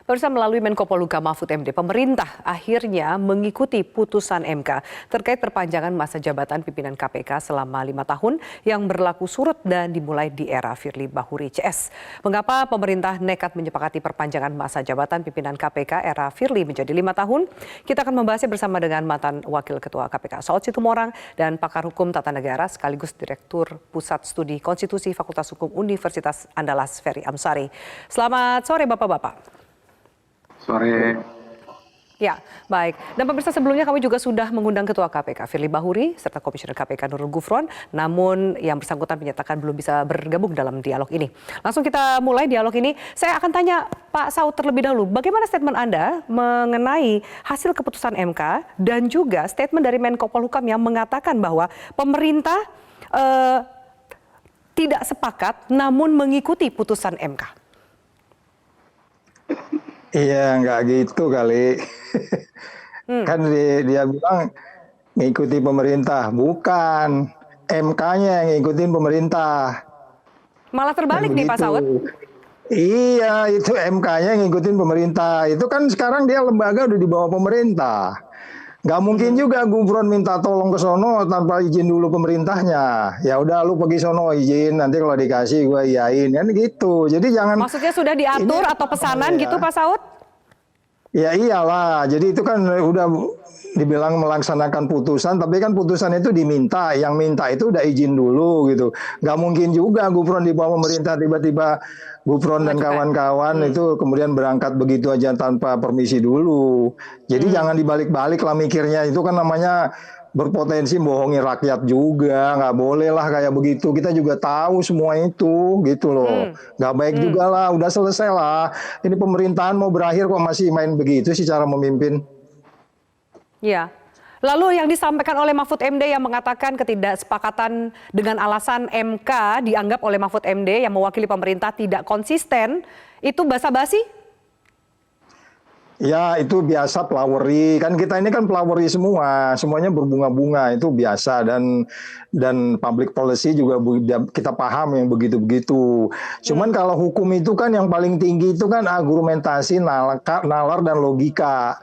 Barusan melalui Menko Polhukam Mahfud MD, pemerintah akhirnya mengikuti putusan MK terkait perpanjangan masa jabatan pimpinan KPK selama 5 tahun yang berlaku surut dan dimulai di era Firly Bahuri CS. Mengapa pemerintah nekat menyepakati perpanjangan masa jabatan pimpinan KPK era Firly menjadi 5 tahun? Kita akan membahasnya bersama dengan mantan Wakil Ketua KPK Saud Situmorang dan pakar hukum tata negara sekaligus Direktur Pusat Studi Konstitusi Fakultas Hukum Universitas Andalas Ferry Amsari. Selamat sore Bapak-Bapak. Sore. Ya, baik. Dan pemirsa, sebelumnya kami juga sudah mengundang Ketua KPK Firly Bahuri serta Komisioner KPK Nurul Gufron, namun yang bersangkutan menyatakan belum bisa bergabung dalam dialog ini. Langsung kita mulai dialog ini. Saya akan tanya Pak Saud terlebih dahulu, bagaimana statement Anda mengenai hasil keputusan MK dan juga statement dari Menko Polhukam yang mengatakan bahwa pemerintah tidak sepakat namun mengikuti putusan MK? Iya, nggak gitu kali. Kan dia bilang ngikuti pemerintah, bukan MK-nya yang ngikutin pemerintah. Malah terbalik nih Pak Saud. Iya, itu MK-nya yang ngikutin pemerintah. Itu kan sekarang dia lembaga udah di bawah pemerintah. Nggak mungkin juga Gufron minta tolong ke sono tanpa izin dulu pemerintahnya. Ya udah lu pergi sono izin, nanti kalau dikasih gue iyain kan gitu. Jadi jangan. Maksudnya sudah diatur atau pesanan gitu Pak Saud? Ya iyalah. Jadi itu kan udah dibilang melaksanakan putusan, tapi kan putusan itu diminta. Yang minta itu udah izin dulu gitu. Nggak mungkin juga Gufron di bawah pemerintah tiba-tiba Gufron dan kawan-kawan itu kemudian berangkat begitu aja tanpa permisi dulu. Jadi jangan dibalik-balik lah mikirnya. Itu kan namanya berpotensi bohongi rakyat juga. Nggak boleh lah kayak begitu. Kita juga tahu semua itu gitu loh. Nggak baik juga lah. Udah selesai lah. Ini pemerintahan mau berakhir kok masih main begitu sih cara memimpin. Ya. Lalu yang disampaikan oleh Mahfud MD yang mengatakan ketidaksepakatan dengan alasan MK dianggap oleh Mahfud MD yang mewakili pemerintah tidak konsisten, itu basa-basi? Ya itu biasa pelaweri, kan kita ini kan pelaweri semua, semuanya berbunga-bunga itu biasa dan public policy juga kita paham yang begitu-begitu. Cuman kalau hukum itu kan yang paling tinggi itu kan argumentasi, nalar dan logika.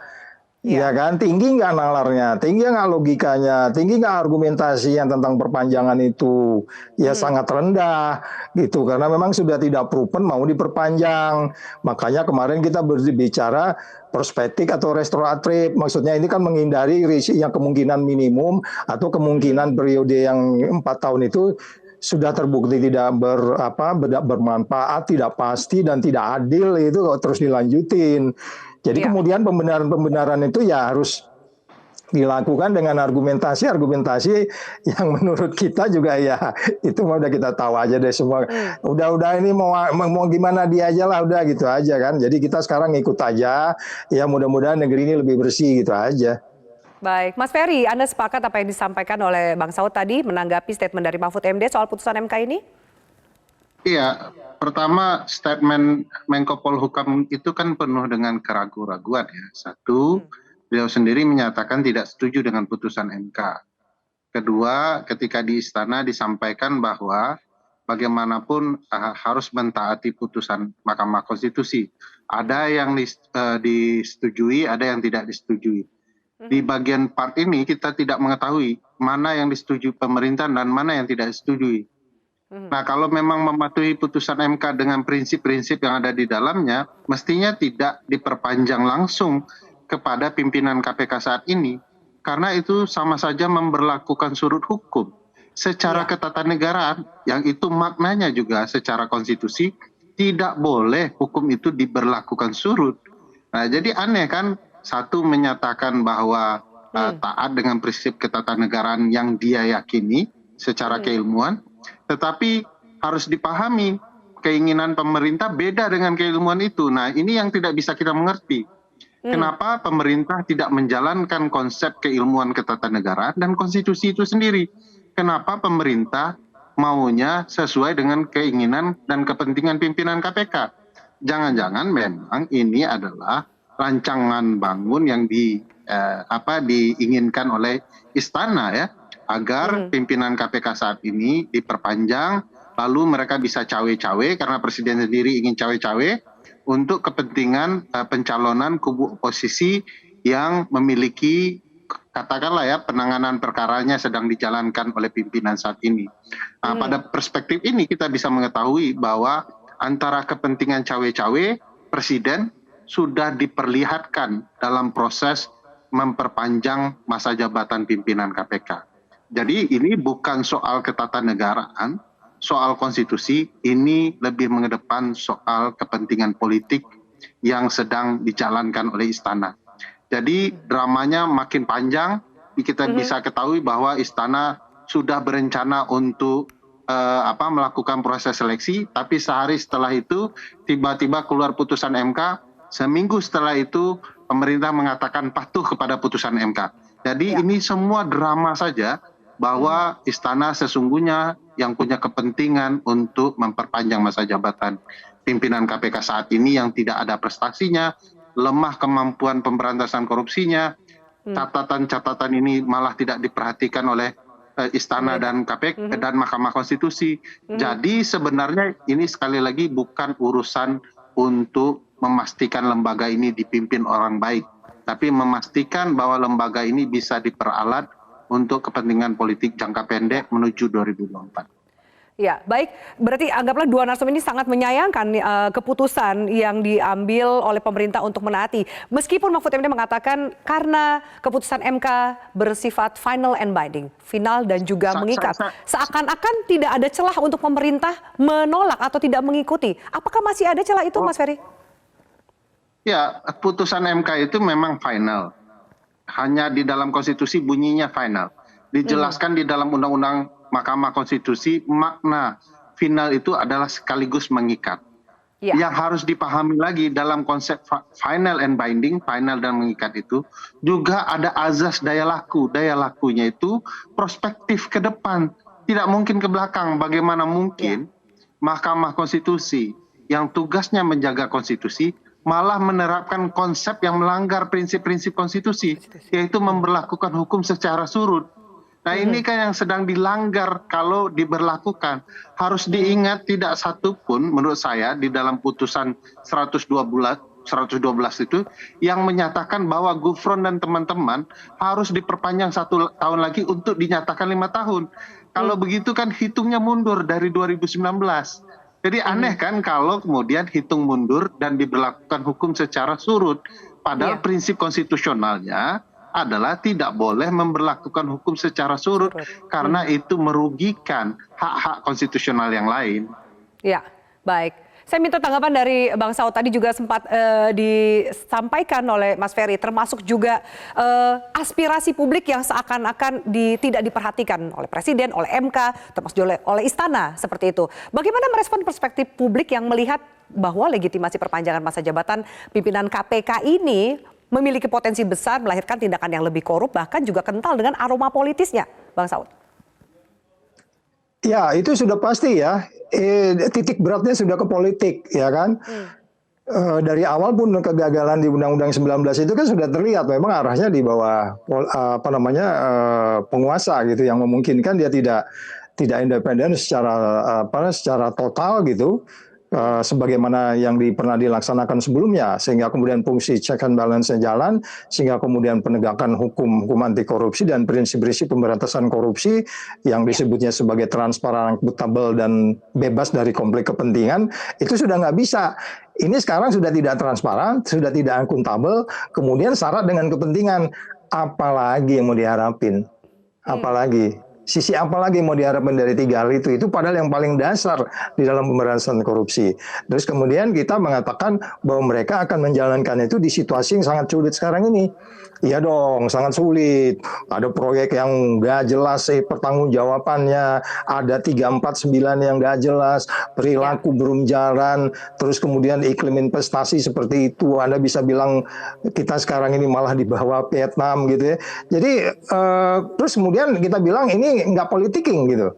Ya kan, tinggi nggak nalarnya, tinggi nggak logikanya, tinggi nggak argumentasi yang tentang perpanjangan itu, ya sangat rendah gitu, karena memang sudah tidak proven mau diperpanjang. Makanya kemarin kita berbicara prospektif atau restoratif, maksudnya ini kan menghindari risiko yang kemungkinan minimum atau kemungkinan periode yang 4 tahun itu sudah terbukti tidak bermanfaat, tidak pasti dan tidak adil, itu terus dilanjutin. Jadi kemudian pembenaran-pembenaran itu ya harus dilakukan dengan argumentasi yang menurut kita juga ya itu udah kita tahu aja deh semua. Udah ini mau gimana dia aja lah, udah gitu aja kan. Jadi kita sekarang ikut aja, ya mudah-mudahan negeri ini lebih bersih gitu aja. Baik, Mas Ferry, Anda sepakat apa yang disampaikan oleh Bang Saud tadi menanggapi statement dari Mahfud MD soal putusan MK ini? Iya, pertama statement Menko Polhukam itu kan penuh dengan keraguan-raguan ya. Satu, beliau sendiri menyatakan tidak setuju dengan putusan MK. Kedua, ketika di istana disampaikan bahwa bagaimanapun harus mentaati putusan Mahkamah Konstitusi. Ada yang disetujui, ada yang tidak disetujui. Di bagian part ini kita tidak mengetahui mana yang disetujui pemerintah dan mana yang tidak disetujui. Nah, kalau memang mematuhi putusan MK dengan prinsip-prinsip yang ada di dalamnya, mestinya tidak diperpanjang langsung kepada pimpinan KPK saat ini, karena itu sama saja memberlakukan surut hukum secara ketatanegaraan, yang itu maknanya juga secara konstitusi tidak boleh hukum itu diberlakukan surut. Nah, jadi aneh kan, satu menyatakan bahwa taat dengan prinsip ketatanegaraan yang dia yakini secara keilmuan, tetapi harus dipahami keinginan pemerintah beda dengan keilmuan itu. Nah, ini yang tidak bisa kita mengerti. Kenapa pemerintah tidak menjalankan konsep keilmuan ketatanegaraan dan konstitusi itu sendiri? Kenapa pemerintah maunya sesuai dengan keinginan dan kepentingan pimpinan KPK? Jangan-jangan memang ini adalah rancangan bangun yang diinginkan oleh istana ya, agar pimpinan KPK saat ini diperpanjang, lalu mereka bisa cawe-cawe karena presiden sendiri ingin cawe-cawe, untuk kepentingan pencalonan kubu oposisi yang memiliki, katakanlah ya, penanganan perkaranya sedang dijalankan oleh pimpinan saat ini. Nah, pada perspektif ini kita bisa mengetahui bahwa antara kepentingan cawe-cawe, Presiden sudah diperlihatkan dalam proses memperpanjang masa jabatan pimpinan KPK. Jadi ini bukan soal ketatanegaraan, soal konstitusi, ini lebih mengedepan soal kepentingan politik yang sedang dijalankan oleh istana. Jadi dramanya makin panjang, kita bisa ketahui bahwa istana sudah berencana untuk melakukan proses seleksi, tapi sehari setelah itu tiba-tiba keluar putusan MK, seminggu setelah itu pemerintah mengatakan patuh kepada putusan MK. Jadi ini semua drama saja, bahwa istana sesungguhnya yang punya kepentingan untuk memperpanjang masa jabatan pimpinan KPK saat ini yang tidak ada prestasinya, lemah kemampuan pemberantasan korupsinya, catatan-catatan ini malah tidak diperhatikan oleh istana dan KPK dan Mahkamah Konstitusi. Jadi sebenarnya ini sekali lagi bukan urusan untuk memastikan lembaga ini dipimpin orang baik, tapi memastikan bahwa lembaga ini bisa diperalat untuk kepentingan politik jangka pendek menuju 2024. Ya, baik. Berarti anggaplah dua narsum ini sangat menyayangkan keputusan yang diambil oleh pemerintah untuk menaati. Meskipun Mahfud MD mengatakan karena keputusan MK bersifat final and binding, final dan juga mengikat. Seakan-akan tidak ada celah untuk pemerintah menolak atau tidak mengikuti. Apakah masih ada celah itu, Mas Ferry? Ya, putusan MK itu memang final. Hanya di dalam konstitusi bunyinya final. Dijelaskan di dalam undang-undang Mahkamah Konstitusi, makna final itu adalah sekaligus mengikat. Yang harus dipahami lagi dalam konsep final and binding, final dan mengikat itu, juga ada azas daya laku. Daya lakunya itu prospektif ke depan, tidak mungkin ke belakang. Bagaimana mungkin Mahkamah Konstitusi yang tugasnya menjaga konstitusi, malah menerapkan konsep yang melanggar prinsip-prinsip konstitusi, yaitu memberlakukan hukum secara surut. Nah ini kan yang sedang dilanggar kalau diberlakukan. Harus diingat tidak satu pun menurut saya di dalam putusan 112 itu yang menyatakan bahwa Gufron dan teman-teman harus diperpanjang 1 tahun lagi untuk dinyatakan 5 tahun. Kalau begitu kan hitungnya mundur dari 2019. Jadi aneh kan kalau kemudian hitung mundur dan diberlakukan hukum secara surut. Padahal prinsip konstitusionalnya adalah tidak boleh memberlakukan hukum secara surut. Karena itu merugikan hak-hak konstitusional yang lain. Ya, baik. Saya minta tanggapan dari Bang Saud, tadi juga sempat disampaikan oleh Mas Ferry, termasuk juga aspirasi publik yang seakan-akan tidak diperhatikan oleh Presiden, oleh MK, termasuk oleh Istana, seperti itu. Bagaimana merespon perspektif publik yang melihat bahwa legitimasi perpanjangan masa jabatan pimpinan KPK ini memiliki potensi besar melahirkan tindakan yang lebih korup, bahkan juga kental dengan aroma politisnya, Bang Saud? Ya, itu sudah pasti ya. Titik beratnya sudah ke politik, ya kan? Dari awal pun kegagalan di Undang-Undang 19 itu kan sudah terlihat memang arahnya di bawah penguasa gitu, yang memungkinkan dia tidak independen secara total gitu. Sebagaimana yang pernah dilaksanakan sebelumnya, sehingga kemudian fungsi check and balance-nya jalan, sehingga kemudian penegakan hukum anti korupsi dan prinsip-prinsip pemberantasan korupsi yang disebutnya sebagai transparan, akuntabel dan bebas dari konflik kepentingan itu sudah nggak bisa. Ini sekarang sudah tidak transparan, sudah tidak akuntabel, kemudian syarat dengan kepentingan. Apalagi yang mau diharapin? Apalagi? Sisi apa lagi mau diharapkan dari 3 hal itu? Itu padahal yang paling dasar di dalam pemberantasan korupsi. Terus kemudian kita mengatakan bahwa mereka akan menjalankan itu di situasi yang sangat sulit sekarang ini. Iya dong, sangat sulit. Ada proyek yang nggak jelas pertanggungjawabannya, ada 349 yang nggak jelas, perilaku belum jalan, terus kemudian iklim investasi seperti itu. Anda bisa bilang kita sekarang ini malah di bawah Vietnam gitu ya. Jadi terus kemudian kita bilang ini nggak politiking gitu.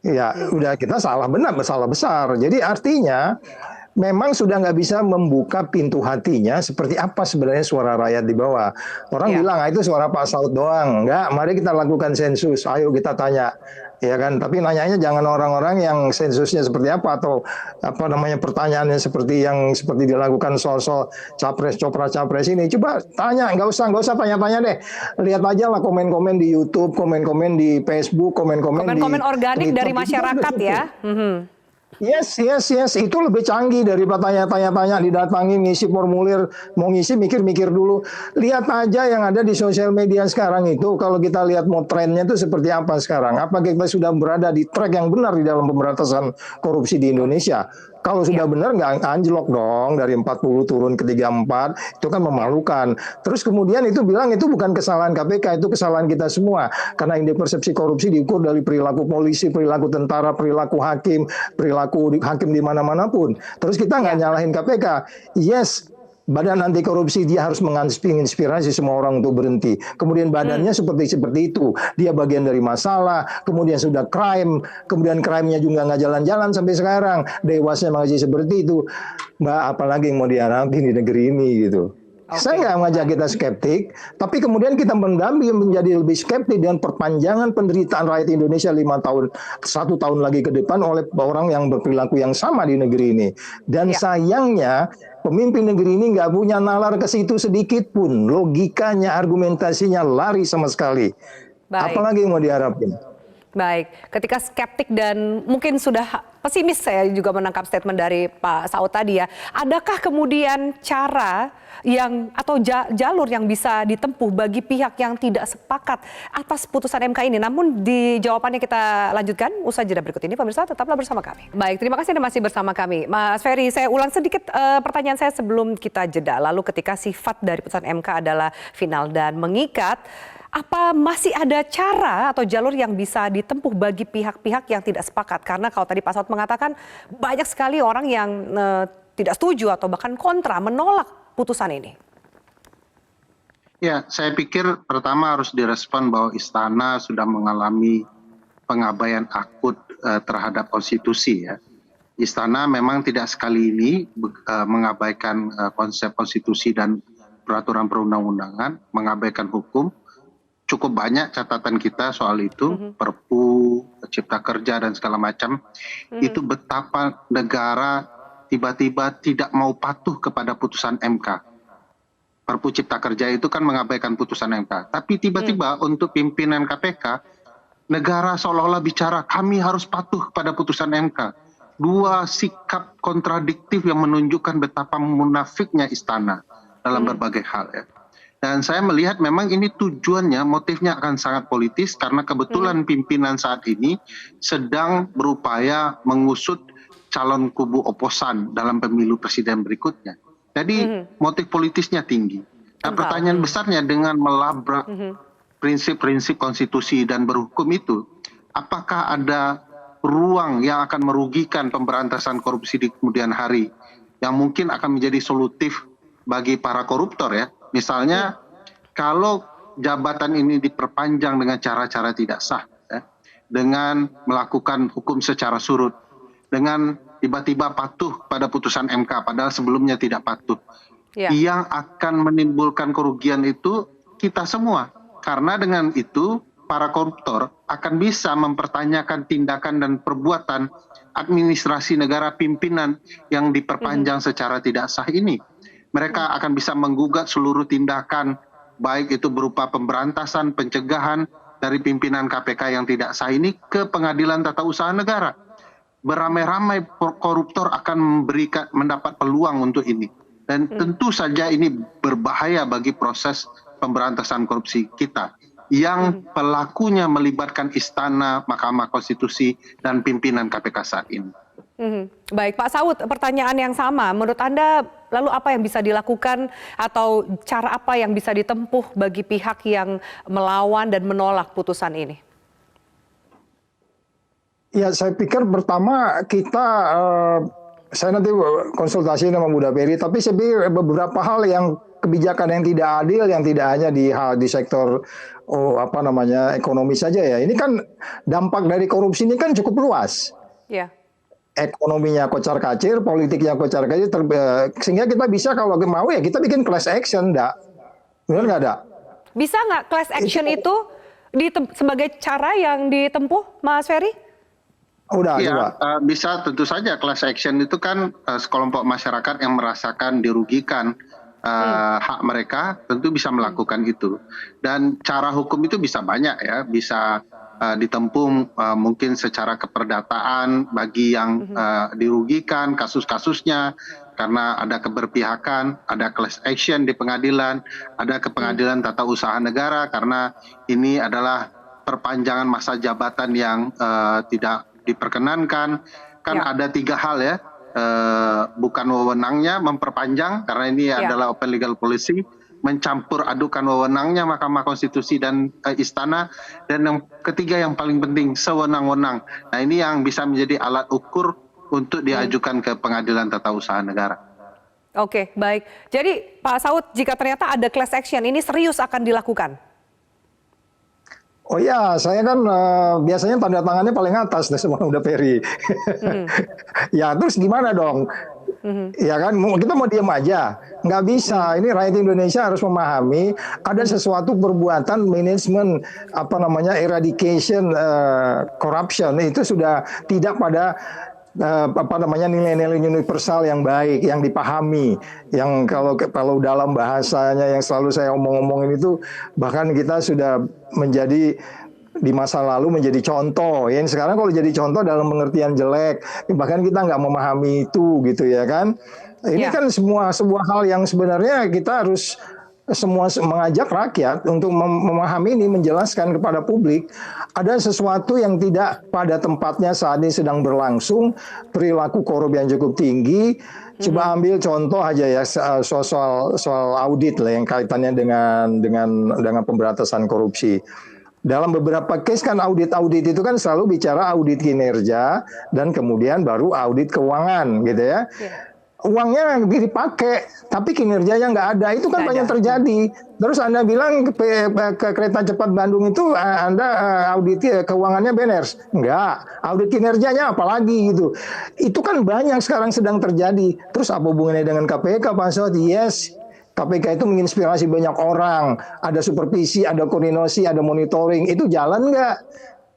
Ya udah, kita salah besar. Jadi artinya memang sudah nggak bisa membuka pintu hatinya seperti apa sebenarnya suara rakyat di bawah. Orang bilang itu suara Pak Saud doang. Enggak, mari kita lakukan sensus. Ayo kita tanya ya kan? Tapi nanyanya jangan orang-orang yang sensusnya seperti apa atau apa namanya pertanyaannya seperti yang seperti dilakukan soal-soal capres, capres ini. Coba tanya, nggak usah tanya-tanya deh. Lihat aja lah komen-komen di YouTube, komen-komen di Facebook, komen-komen di Komen-komen organik Twitter. dari masyarakat ya. Yes. Itu lebih canggih daripada tanya-tanya, didatangi, ngisi formulir, mau ngisi mikir-mikir dulu. Lihat aja yang ada di sosial media sekarang itu, kalau kita lihat mau trennya itu seperti apa sekarang. Apa kita sudah berada di track yang benar di dalam pemberantasan korupsi di Indonesia? Kalau sudah benar nggak anjlok dong dari 40 turun ke 34, itu kan memalukan. Terus kemudian itu bilang itu bukan kesalahan KPK, itu kesalahan kita semua. Karena indeks persepsi korupsi diukur dari perilaku polisi, perilaku tentara, perilaku hakim di mana-mana pun. Terus kita nggak nyalahin KPK. Yes, Badan Anti Korupsi dia harus menginspirasi semua orang untuk berhenti. Kemudian badannya seperti itu. Dia bagian dari masalah, kemudian sudah crime, kemudian crime-nya juga nggak jalan-jalan sampai sekarang. Dewasnya masih seperti itu. Mbak, apalagi yang mau diharapin di negeri ini gitu. Saya nggak mengajak kita skeptik, tapi kemudian kita mendampingi menjadi lebih skeptik dengan perpanjangan penderitaan rakyat Indonesia 5 tahun, 1 tahun lagi ke depan oleh orang yang berperilaku yang sama di negeri ini. Dan sayangnya pemimpin negeri ini nggak punya nalar ke situ sedikit pun. Logikanya, argumentasinya lari sama sekali. Baik. Apalagi yang mau diharapin? Baik, ketika skeptik dan mungkin sudah pesimis, saya juga menangkap statement dari Pak Saud tadi ya. Adakah kemudian cara yang atau jalur yang bisa ditempuh bagi pihak yang tidak sepakat atas putusan MK ini? Namun di jawabannya kita lanjutkan usai jeda berikut ini. Pemirsa tetaplah bersama kami. Baik, terima kasih Anda masih bersama kami. Mas Ferry, saya ulang sedikit pertanyaan saya sebelum kita jeda. Lalu ketika sifat dari putusan MK adalah final dan mengikat, apa masih ada cara atau jalur yang bisa ditempuh bagi pihak-pihak yang tidak sepakat? Karena kalau tadi Pak Saud mengatakan banyak sekali orang yang tidak setuju atau bahkan kontra, menolak putusan ini. Ya, saya pikir pertama harus direspon bahwa Istana sudah mengalami pengabaian akut terhadap konstitusi ya. Istana memang tidak sekali ini mengabaikan konsep konstitusi dan peraturan perundang-undangan, mengabaikan hukum. Cukup banyak catatan kita soal itu, Perpu, Cipta Kerja dan segala macam. Itu betapa negara tiba-tiba tidak mau patuh kepada putusan MK. Perpu Cipta Kerja itu kan mengabaikan putusan MK. Tapi tiba-tiba untuk pimpinan KPK, negara seolah-olah bicara kami harus patuh pada putusan MK. Dua sikap kontradiktif yang menunjukkan betapa munafiknya Istana dalam berbagai hal ya. Dan saya melihat memang ini tujuannya, motifnya akan sangat politis karena kebetulan pimpinan saat ini sedang berupaya mengusut calon kubu oposan dalam pemilu presiden berikutnya. Jadi motif politisnya tinggi. Nah, pertanyaan besarnya dengan melabrak prinsip-prinsip konstitusi dan berhukum itu, apakah ada ruang yang akan merugikan pemberantasan korupsi di kemudian hari yang mungkin akan menjadi solutif bagi para koruptor ya? Misalnya kalau jabatan ini diperpanjang dengan cara-cara tidak sah, ya, dengan melakukan hukum secara surut, dengan tiba-tiba patuh pada putusan MK, padahal sebelumnya tidak patuh, yang akan menimbulkan kerugian itu kita semua. Karena dengan itu para koruptor akan bisa mempertanyakan tindakan dan perbuatan administrasi negara pimpinan yang diperpanjang secara tidak sah ini. Mereka akan bisa menggugat seluruh tindakan, baik itu berupa pemberantasan, pencegahan dari pimpinan KPK yang tidak sah ini ke Pengadilan Tata Usaha Negara. Beramai-ramai koruptor akan mendapat peluang untuk ini. Dan tentu saja ini berbahaya bagi proses pemberantasan korupsi kita. Yang pelakunya melibatkan Istana, Mahkamah Konstitusi, dan pimpinan KPK saat ini. Baik, Pak Saud, pertanyaan yang sama. Menurut Anda, lalu apa yang bisa dilakukan atau cara apa yang bisa ditempuh bagi pihak yang melawan dan menolak putusan ini? Ya, saya pikir pertama saya nanti konsultasi sama Bunda Ferry, tapi saya pikir beberapa hal yang kebijakan yang tidak adil, yang tidak hanya di sektor ekonomi saja ya. Ini kan dampak dari korupsi ini kan cukup luas. Ya. Ekonominya kocar-kacir, politiknya kocar-kacir, sehingga kita bisa kalau mau ya kita bikin class action, benar nggak ada? Bisa nggak class action itu sebagai cara yang ditempuh, Mas Ferry? Udah, Iya, coba. bisa tentu saja class action itu kan sekelompok masyarakat yang merasakan dirugikan hak mereka tentu bisa melakukan itu. Dan cara hukum itu bisa banyak ya, bisa ditempuh mungkin secara keperdataan bagi yang dirugikan kasus-kasusnya karena ada keberpihakan, ada class action di pengadilan, ada ke pengadilan tata usaha negara karena ini adalah perpanjangan masa jabatan yang tidak diperkenankan. Kan ada 3 hal ya, bukan wewenangnya memperpanjang karena ini adalah open legal policy, mencampur adukan wewenangnya Mahkamah Konstitusi dan Istana, dan yang ketiga yang paling penting sewenang-wenang. Nah ini yang bisa menjadi alat ukur untuk diajukan ke pengadilan tata usaha negara. Oke, baik. Jadi Pak Saud, jika ternyata ada class action, ini serius akan dilakukan? Oh iya, saya kan biasanya tanda tangannya paling atas deh semua udah Ferry. Ya terus gimana dong? Ya kan, kita mau diam aja? Nggak bisa. Ini rakyat Indonesia harus memahami ada sesuatu perbuatan manajemen eradication corruption itu sudah tidak pada nilai-nilai universal yang baik, yang dipahami, yang kalau dalam bahasanya yang selalu saya omong-omongin itu, bahkan kita sudah menjadi di masa lalu menjadi contoh. Yang sekarang kalau jadi contoh dalam pengertian jelek, bahkan kita nggak memahami itu gitu ya kan. Ini kan sebuah hal yang sebenarnya kita harus semua mengajak rakyat untuk memahami ini, menjelaskan kepada publik ada sesuatu yang tidak pada tempatnya saat ini sedang berlangsung, perilaku korup yang cukup tinggi. Coba ambil contoh aja ya soal audit lah yang kaitannya dengan pemberantasan korupsi. Dalam beberapa case kan audit itu kan selalu bicara audit kinerja dan kemudian baru audit keuangan gitu ya. Uangnya dipakai, tapi kinerjanya nggak ada. Itu kan banyak terjadi. Terus Anda bilang ke kereta cepat Bandung itu Anda audit keuangannya benar. Enggak. Audit kinerjanya apalagi gitu. Itu kan banyak sekarang sedang terjadi. Terus apa hubungannya dengan KPK, Pak Saud? Yes. KPK itu menginspirasi banyak orang. Ada supervisi, ada koordinasi, ada monitoring. Itu jalan nggak?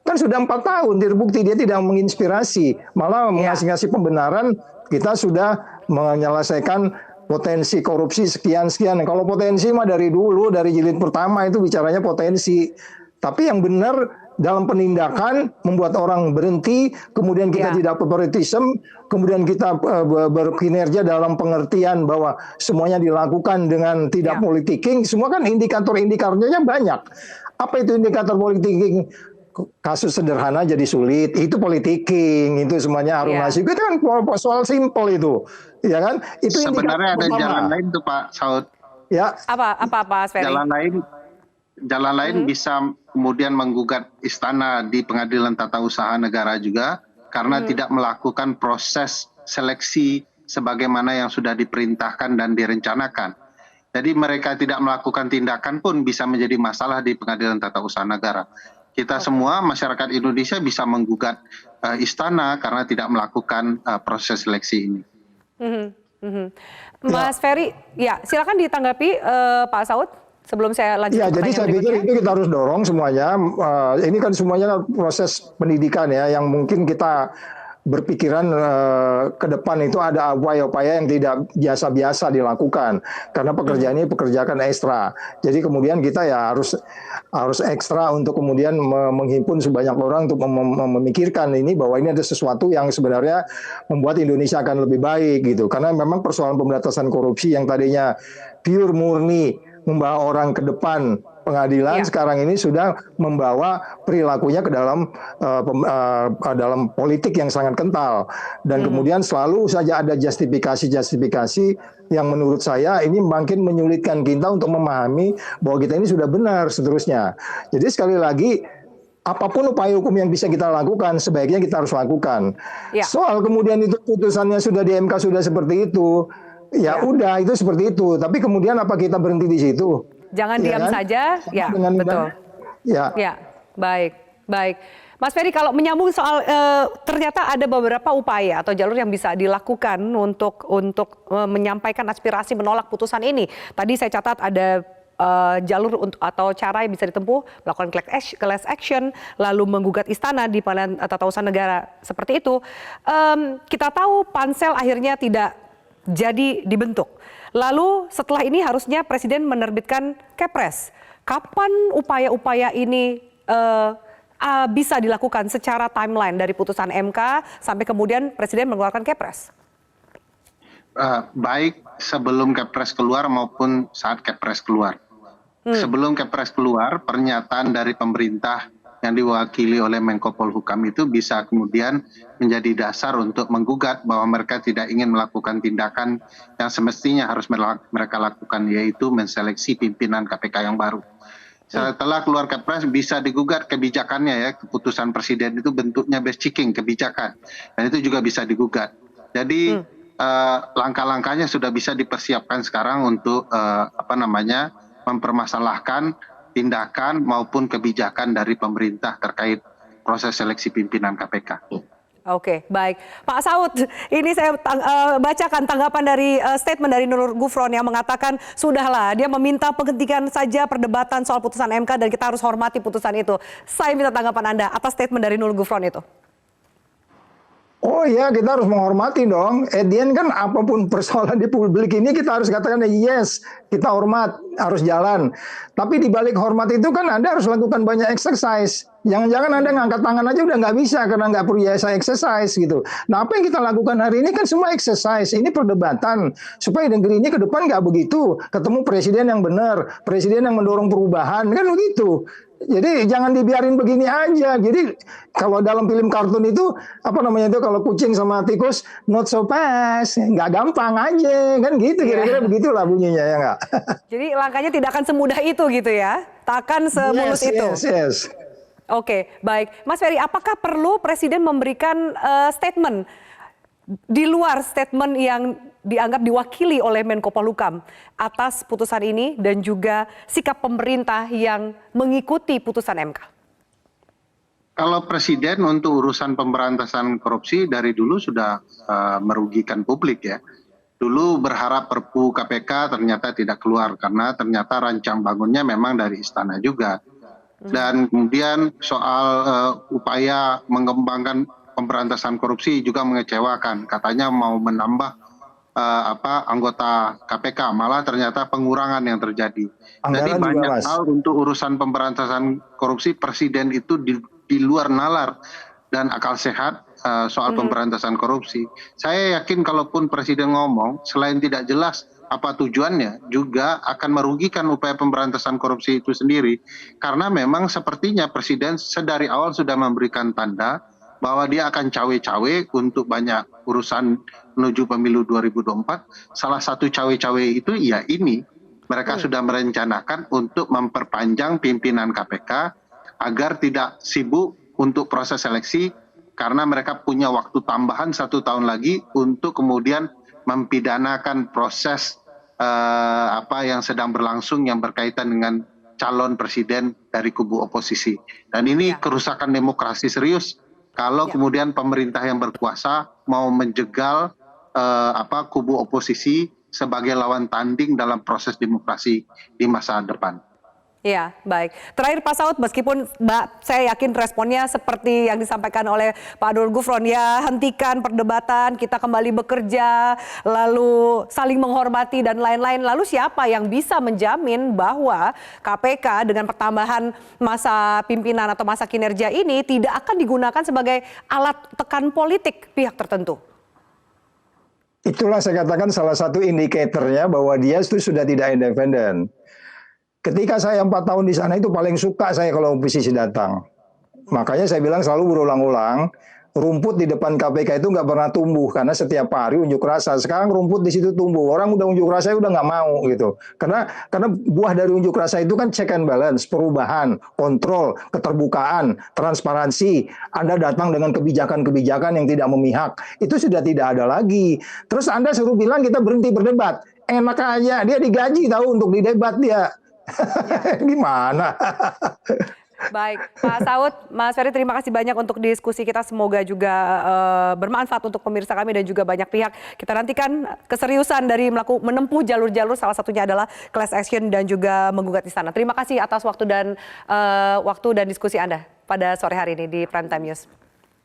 Kan sudah 4 tahun terbukti dia tidak menginspirasi. Malah mengasih pembenaran. Kita sudah menyelesaikan potensi korupsi sekian-sekian. Kalau potensi mah dari dulu, dari jilid pertama itu bicaranya potensi. Tapi yang benar dalam penindakan membuat orang berhenti, kemudian kita tidak favoritism, kemudian kita berkinerja dalam pengertian bahwa semuanya dilakukan dengan tidak politiking. Semua kan indikator-indikatornya banyak. Apa itu indikator politiking? Kasus sederhana jadi sulit, itu politiking, itu semuanya arumasi. Itu kan soal simpel itu, ya kan? Itu sebenarnya ada jalan lain tuh Pak Saud. Ya. Apa Mas Ferry? Jalan lain bisa kemudian menggugat Istana di Pengadilan Tata Usaha Negara juga karena tidak melakukan proses seleksi sebagaimana yang sudah diperintahkan dan direncanakan. Jadi mereka tidak melakukan tindakan pun bisa menjadi masalah di Pengadilan Tata Usaha Negara. Kita semua masyarakat Indonesia bisa menggugat Istana karena tidak melakukan proses seleksi ini. Mas Ferry, ya silakan ditanggapi Pak Saud sebelum saya lanjut. Ya, jadi saya pikir itu kita harus dorong semuanya. Ini kan semuanya proses pendidikan ya, yang mungkin kita berpikiran ke depan itu ada upaya-upaya yang tidak biasa-biasa dilakukan karena pekerjaan ini pekerjaan ekstra. Jadi kemudian kita ya harus ekstra untuk kemudian menghimpun sebanyak orang untuk memikirkan ini bahwa ini ada sesuatu yang sebenarnya membuat Indonesia akan lebih baik gitu. Karena memang persoalan pemberantasan korupsi yang tadinya pure murni membawa orang ke depan pengadilan sekarang ini sudah membawa perilakunya ke dalam politik yang sangat kental dan kemudian selalu saja ada justifikasi yang menurut saya ini makin menyulitkan kita untuk memahami bahwa kita ini sudah benar seterusnya. Jadi sekali lagi apapun upaya hukum yang bisa kita lakukan sebaiknya kita harus lakukan. Soal kemudian itu putusannya sudah di MK sudah seperti itu. Ya udah itu seperti itu. Tapi kemudian apa kita berhenti di situ? Jangan diam saja. Ya, betul. Ya, baik. Mas Ferry, kalau menyambung soal ternyata ada beberapa upaya atau jalur yang bisa dilakukan untuk menyampaikan aspirasi menolak putusan ini. Tadi saya catat ada jalur untuk atau cara yang bisa ditempuh, melakukan class action, lalu menggugat istana di Pengadilan Tata Usaha Negara seperti itu. Kita tahu pansel akhirnya tidak jadi dibentuk. Lalu setelah ini harusnya Presiden menerbitkan Kepres. Kapan upaya-upaya ini bisa dilakukan secara timeline dari putusan MK sampai kemudian Presiden mengeluarkan Kepres? Baik sebelum Kepres keluar maupun saat Kepres keluar. Sebelum Kepres keluar, pernyataan dari pemerintah yang diwakili oleh Menko Polhukam itu bisa kemudian menjadi dasar untuk menggugat bahwa mereka tidak ingin melakukan tindakan yang semestinya harus mereka lakukan, yaitu menseleksi pimpinan KPK yang baru. Setelah keluar Kepres bisa digugat kebijakannya ya, keputusan Presiden itu bentuknya best checking kebijakan, dan itu juga bisa digugat. Jadi langkah-langkahnya sudah bisa dipersiapkan sekarang untuk mempermasalahkan tindakan maupun kebijakan dari pemerintah terkait proses seleksi pimpinan KPK. Oke, baik. Pak Saud, ini saya bacakan tanggapan dari statement dari Nurul Gufron yang mengatakan, sudahlah, dia meminta penghentian saja perdebatan soal putusan MK dan kita harus hormati putusan itu. Saya minta tanggapan Anda atas statement dari Nurul Gufron itu. Oh iya, kita harus menghormati dong. Edian kan apapun persoalan di publik ini kita harus katakan yes, kita hormat, harus jalan. Tapi di balik hormat itu kan Anda harus lakukan banyak exercise. Jangan-jangan Anda ngangkat tangan aja udah nggak bisa karena nggak perlu biasa exercise gitu. Nah apa yang kita lakukan hari ini kan semua exercise. Ini perdebatan supaya negeri ini ke depan nggak begitu. Ketemu presiden yang benar, presiden yang mendorong perubahan, kan begitu. Jadi jangan dibiarin begini aja. Jadi kalau dalam film kartun itu kalau kucing sama tikus not so fast, nggak gampang aja kan gitu. Kira-kira begitulah bunyinya ya nggak. Jadi langkahnya tidak akan semudah itu gitu ya, tak akan semulus itu. Yes. Oke, baik. Mas Ferry, apakah perlu Presiden memberikan statement di luar statement yang dianggap diwakili oleh Menko Polhukam atas putusan ini dan juga sikap pemerintah yang mengikuti putusan MK? Kalau Presiden untuk urusan pemberantasan korupsi dari dulu sudah merugikan publik ya. Dulu berharap Perpu KPK ternyata tidak keluar karena ternyata rancang bangunnya memang dari istana juga. Dan kemudian soal upaya mengembangkan pemberantasan korupsi juga mengecewakan. Katanya mau menambah anggota KPK, malah ternyata pengurangan yang terjadi. Jadi banyak hal untuk urusan pemberantasan korupsi Presiden itu di luar nalar dan akal sehat soal pemberantasan korupsi. Saya yakin kalaupun Presiden ngomong, selain tidak jelas apa tujuannya, juga akan merugikan upaya pemberantasan korupsi itu sendiri. Karena memang sepertinya Presiden sedari awal sudah memberikan tanda bahwa dia akan cawe-cawe untuk banyak urusan menuju pemilu 2024. Salah satu cawe-cawe itu ya ini. Mereka sudah merencanakan untuk memperpanjang pimpinan KPK agar tidak sibuk untuk proses seleksi karena mereka punya waktu tambahan 1 tahun lagi untuk kemudian mempidanakan proses yang sedang berlangsung yang berkaitan dengan calon presiden dari kubu oposisi. Dan ini kerusakan demokrasi serius kalau kemudian pemerintah yang berkuasa mau menjegal kubu oposisi sebagai lawan tanding dalam proses demokrasi di masa depan. Iya, baik. Terakhir Pak Saud, meskipun saya yakin responnya seperti yang disampaikan oleh Pak Nurul Gufron, ya hentikan perdebatan, kita kembali bekerja, lalu saling menghormati dan lain-lain. Lalu siapa yang bisa menjamin bahwa KPK dengan pertambahan masa pimpinan atau masa kinerja ini tidak akan digunakan sebagai alat tekan politik pihak tertentu? Itulah saya katakan salah satu indikatornya bahwa dia itu sudah tidak independen. Ketika saya 4 tahun di sana itu paling suka saya kalau oposisi datang. Makanya saya bilang selalu berulang-ulang, rumput di depan KPK itu nggak pernah tumbuh karena setiap hari unjuk rasa. Sekarang rumput di situ tumbuh. Orang udah unjuk rasa udah nggak mau gitu. Karena buah dari unjuk rasa itu kan check and balance, perubahan, kontrol, keterbukaan, transparansi. Anda datang dengan kebijakan-kebijakan yang tidak memihak. Itu sudah tidak ada lagi. Terus Anda suruh bilang kita berhenti berdebat. Enak aja, dia digaji tahu untuk didebat dia. Gimana? Baik, Pak Saud, Mas Ferry, terima kasih banyak untuk diskusi kita. Semoga juga bermanfaat untuk pemirsa kami dan juga banyak pihak. Kita nantikan keseriusan dari menempuh jalur-jalur, salah satunya adalah class action dan juga menggugat istana. Terima kasih atas waktu dan diskusi Anda pada sore hari ini di Prime Time News.